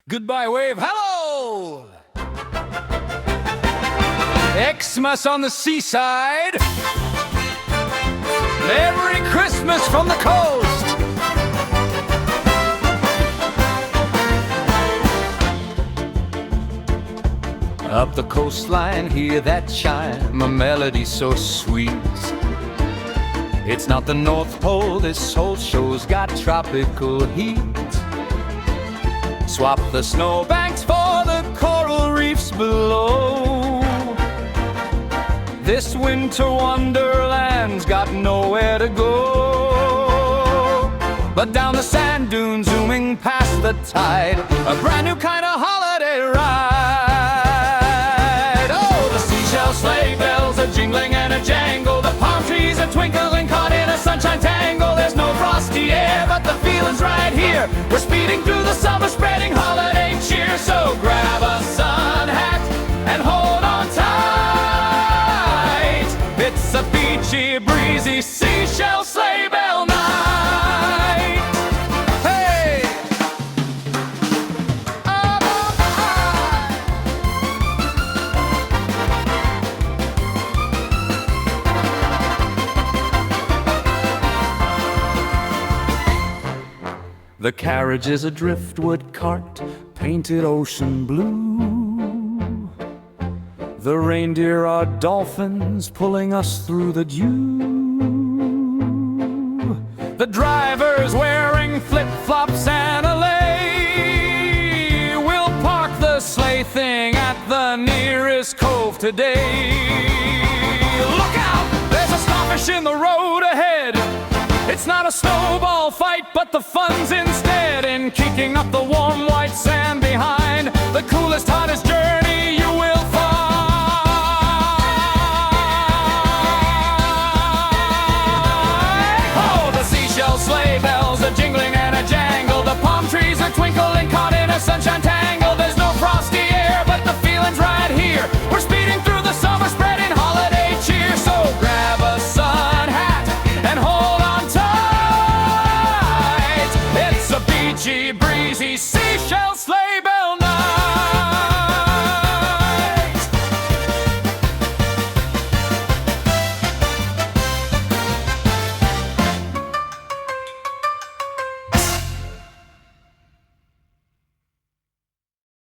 Goodbye wave, hello! Xmas on the seaside. Merry Christmas from the coast. Up the coastline, hear that chime, a melody so sweet. It's not the North Pole, this whole show's got tropical heat. Swap the snowbanks for the coral reefs below. This winter wonderland's got nowhere to go but down the sand dunes, zooming past the tide, a brand new kind of holiday ride. Oh, the Seashell Sleigh Bells are jingling and a jangle, the palm trees are twinkling, caught in a sunshine tangle. There's no frosty air, but the feeling's right here. We're speeding through the summer, spreading holiday cheer. So grab a sun hat and hold on tight. It's a beachy, breezy Seashell Sleigh Bell night. Hey! The carriage is a driftwood cart, painted ocean blue. The reindeer are dolphins pulling us through the dew. The driver's wearing flip-flops and a lei. We'll park the sleigh thing at the nearest cove today. Look out! There's a starfish in the road ahead. It's not a snowball fight, but the fun's instead in kicking up the warm white sand behind the coolest, hottest journey you will find. Oh, the Seashell Sleigh Bells are